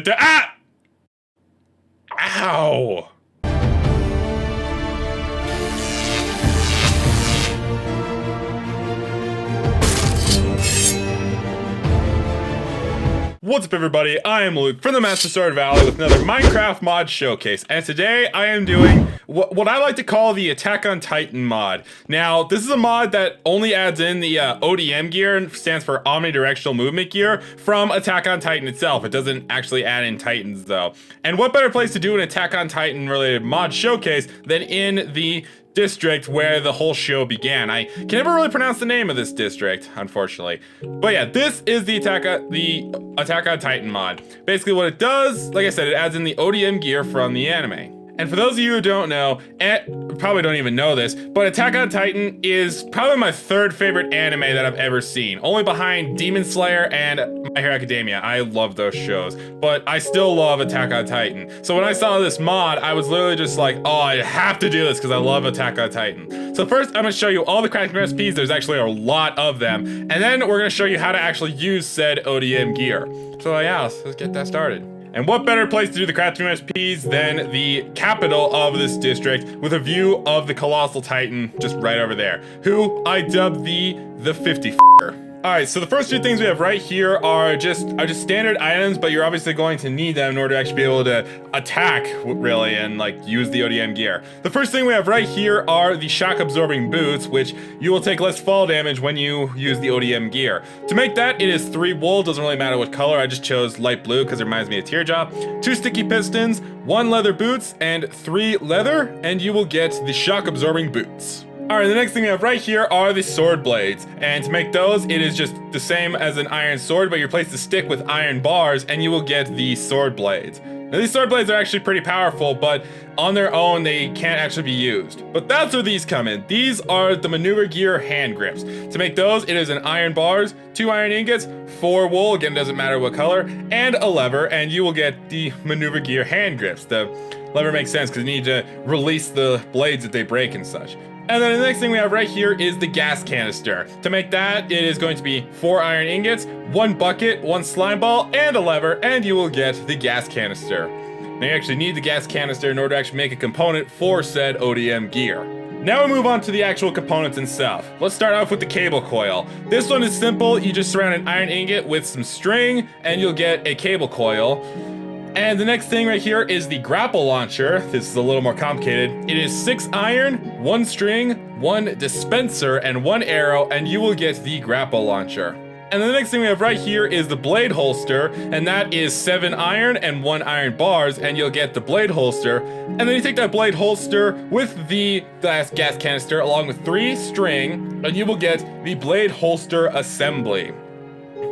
Ah! Ow! What's up, everybody? I am Luke from the Master Sword Valley with another Minecraft mod showcase, and today I am doing what I like to call the Attack on Titan mod. Now, this is a mod that only adds in the ODM gear, and stands for Omni-Directional Movement Gear, from Attack on Titan itself. It doesn't actually add in Titans, though. And what better place to do an Attack on Titan related mod showcase than in the district where the whole show began. I can never really pronounce the name of this district, unfortunately. But yeah, this is the Attack on Titan mod. Basically what it does, like I said, it adds in the ODM gear from the anime. And for those of you who don't know, and probably don't even know this, but Attack on Titan is probably my third favorite anime that I've ever seen. Only behind Demon Slayer and My Hero Academia. I love those shows, but I still love Attack on Titan. So when I saw this mod, I was literally just like, oh, I have to do this because I love Attack on Titan. So first, I'm gonna show you all the crafting recipes. There's actually a lot of them. And then we're gonna show you how to actually use said ODM gear. So yeah, let's get that started. And what better place to do the crafting recipes than the capital of this district, with a view of the Colossal Titan just right over there, who I dubbed the 50-f***er. Alright, so the first two things we have right here are just standard items, but you're obviously going to need them in order to actually be able to attack, really, and like use the ODM gear. The first thing we have right here are the shock absorbing boots, which you will take less fall damage when you use the ODM gear. To make that, it is 3 wool, doesn't really matter what color, I just chose light blue because it reminds me of Teardrop, 2 sticky pistons, 1 leather boots, and 3 leather, and you will get the shock absorbing boots. Alright, the next thing we have right here are the sword blades, and to make those, it is just the same as an iron sword, but you replace the stick with iron bars, and you will get the sword blades. Now, these sword blades are actually pretty powerful, but on their own, they can't actually be used. But that's where these come in. These are the maneuver gear hand grips. To make those, it is an iron bars, 2 iron ingots, 4 wool, again, doesn't matter what color, and a lever, and you will get the maneuver gear hand grips. The lever makes sense because you need to release the blades that they break and such. And then the next thing we have right here is the gas canister. To make that, it is going to be 4 iron ingots, 1 bucket, 1 slime ball, and a lever, and you will get the gas canister. Now you actually need the gas canister in order to actually make a component for said ODM gear. Now we move on to the actual components itself. Let's start off with the cable coil. This one is simple. You just surround an iron ingot with some string, and you'll get a cable coil. And the next thing right here is the grapple launcher. This is a little more complicated. It is 6 iron, 1 string, 1 dispenser, and 1 arrow, and you will get the grapple launcher. And the next thing we have right here is the blade holster, and that is 7 iron and 1 iron bars, and you'll get the blade holster. And then you take that blade holster with the gas canister along with 3 string, and you will get the blade holster assembly.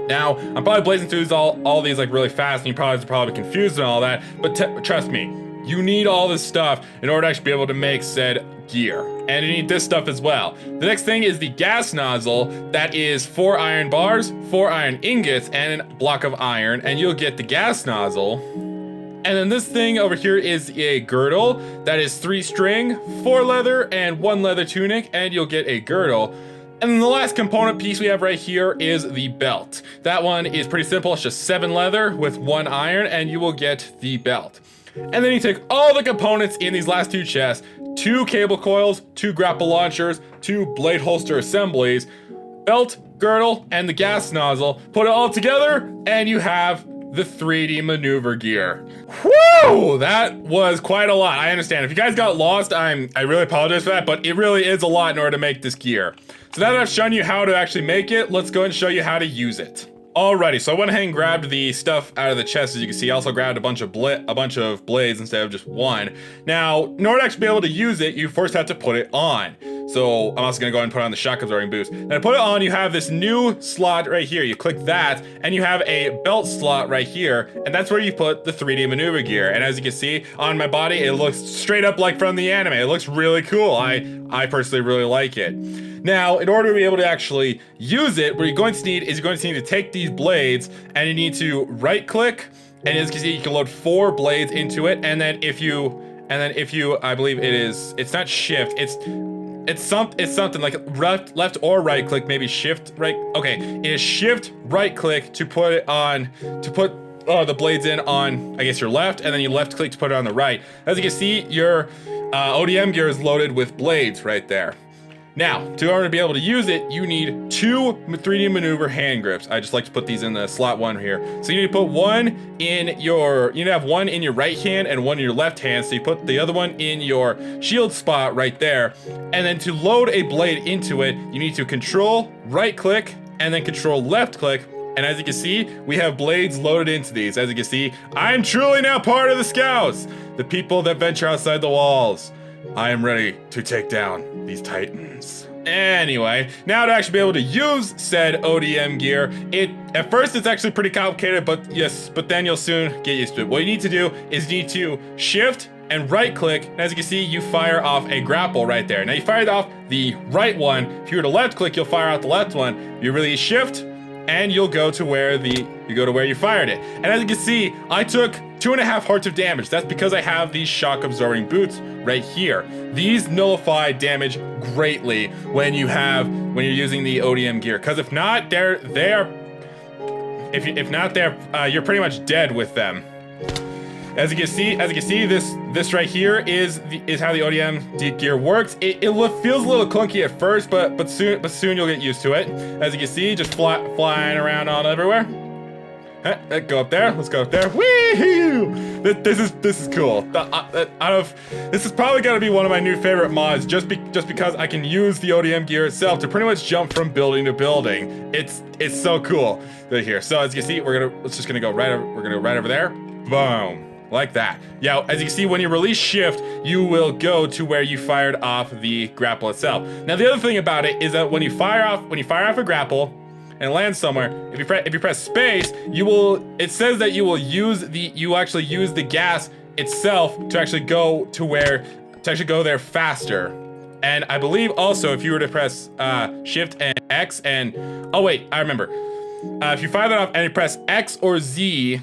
Now, I'm probably blazing through all these like really fast, and you probably confused and all that, but trust me, you need all this stuff in order to actually be able to make said gear. And you need this stuff as well. The next thing is the gas nozzle. That is 4 iron bars, 4 iron ingots, and a block of iron, and you'll get the gas nozzle. And then this thing over here is a girdle. That is 3 string, 4 leather, and 1 leather tunic, and you'll get a girdle. And then the last component piece we have right here is the belt. That one is pretty simple. It's just 7 leather with 1 iron, and you will get the belt. And then you take all the components in these last 2 chests, 2 cable coils, 2 grapple launchers, 2 blade holster assemblies, belt, girdle, and the gas nozzle. Put it all together, and you have the 3D maneuver gear. Woo! That was quite a lot. I understand. If you guys got lost, I really apologize for that, but it really is a lot in order to make this gear. So now that I've shown you how to actually make it, let's go and show you how to use it. Alrighty, so I went ahead and grabbed the stuff out of the chest. As you can see, I also grabbed a bunch of blades instead of just 1. Now, in order to actually be able to use it, you first have to put it on. So I'm also gonna go ahead and put on the shock absorbing boots. Then to put it on, you have this new slot right here. You click that, and you have a belt slot right here, and that's where you put the 3D maneuver gear. And as you can see, on my body, it looks straight up like from the anime. It looks really cool. I personally really like it. Now, in order to be able to actually use it, what you're going to need is to take these blades, and you need to right click, and as you can see, you can load 4 blades into it, and then if you, I believe it's not shift, it's It's something like left or right click, maybe shift right. Okay, it is shift right click to put it on, to put the blades in on, I guess, your left, and then you left click to put it on the right. As you can see, your ODM gear is loaded with blades right there. Now, to order to be able to use it, you need 2 3D maneuver hand grips. I just like to put these in the slot 1 here. So you need to put one in your, you need to have one in your right hand and one in your left hand. So you put the other one in your shield spot right there. And then to load a blade into it, you need to control right click and then control left click. And as you can see, we have blades loaded into these. As you can see, I'm truly now part of the Scouts, the people that venture outside the walls. I am ready to take down these titans. Anyway, now to actually be able to use said ODM gear, at first it's actually pretty complicated, but then you'll soon get used to it. What you need to do is you need to shift and right click, and as you can see, you fire off a grapple right there. Now you fired off the right one. If you were to left click, you'll fire out the left one. You release shift, and you'll go to where you fired it. And as you can see, I took 2.5 hearts of damage. That's because I have these shock absorbing boots right here. These nullify damage greatly when you're using the ODM gear. Because if not, you're pretty much dead with them. As you can see, this right here is how the ODM gear works. It feels a little clunky at first, but soon you'll get used to it. As you can see, just flying around all everywhere. Go up there. Let's go up there. Woo! This is cool. This is probably gonna be one of my new favorite mods, just because I can use the ODM gear itself to pretty much jump from building to building. It's so cool right here. So as you can see, we're gonna go right over there. Boom. Like that. Yeah, as you can see, when you release shift, you will go to where you fired off the grapple itself. Now, the other thing about it is that when you fire off a grapple and land somewhere, if you press space, it says that you actually use the gas itself to actually go there faster. And I believe also if you were to press shift and X and, oh wait, I remember. If you fire that off and you press X or Z,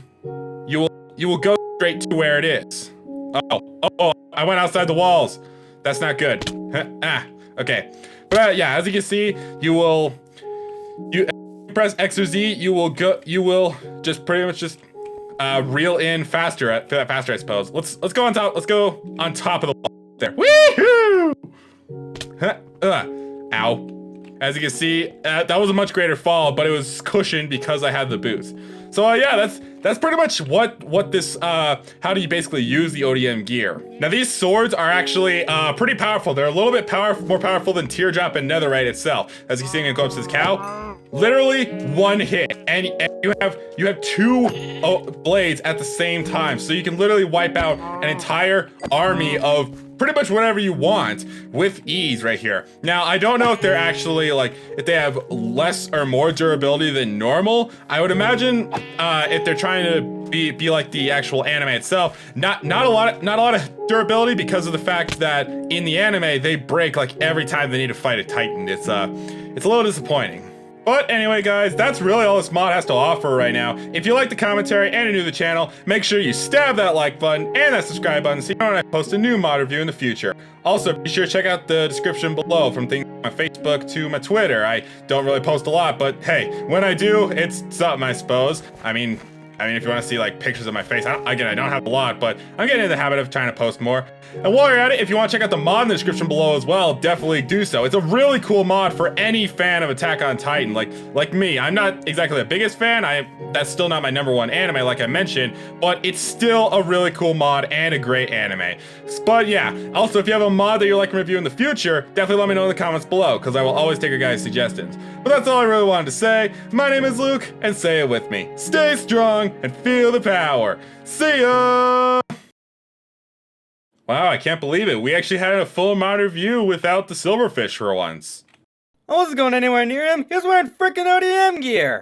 you will go straight to where it is. Oh, I went outside the walls. That's not good. Okay. But yeah, as you can see, you press X or Z, you will just pretty much just reel in faster, I suppose. Let's go on top. Let's go on top of the wall there. Woohoo! Ow. As you can see, that was a much greater fall, but it was cushioned because I had the boots. So yeah, that's pretty much what this, how do you basically use the ODM gear. Now these swords are actually pretty powerful. They're a little bit more powerful than Teardrop and Netherite itself. As you can see, I'm gonna go up to this cow. Literally one hit, and you have 2 blades at the same time, so you can literally wipe out an entire army of pretty much whatever you want with ease right here. Now, I don't know if they're actually if they have less or more durability than normal. I would imagine if they're trying to be like the actual anime itself, not a lot of durability, because of the fact that in the anime they break like every time they need to fight a titan. It's a little disappointing. But anyway, guys, that's really all this mod has to offer right now. If you like the commentary and you're new to the channel, make sure you stab that like button and that subscribe button so you know when I post a new mod review in the future. Also, be sure to check out the description below, from things like my Facebook to my Twitter. I don't really post a lot, but hey, when I do, it's something, I suppose. I mean, if you want to see like pictures of my face, I don't have a lot, but I'm getting in the habit of trying to post more. And while you're at it, if you want to check out the mod in the description below as well, definitely do so. It's a really cool mod for any fan of Attack on Titan, like me. I'm not exactly the biggest fan. That's still not my #1 anime, like I mentioned, but it's still a really cool mod and a great anime. But yeah, also if you have a mod that you'd like to review in the future, definitely let me know in the comments below, because I will always take your guys' suggestions. But that's all I really wanted to say. My name is Luke, and say it with me. Stay strong and feel the power. See ya! Wow, I can't believe it. We actually had a full mod review without the silverfish for once. I wasn't going anywhere near him. He was wearing frickin' ODM gear.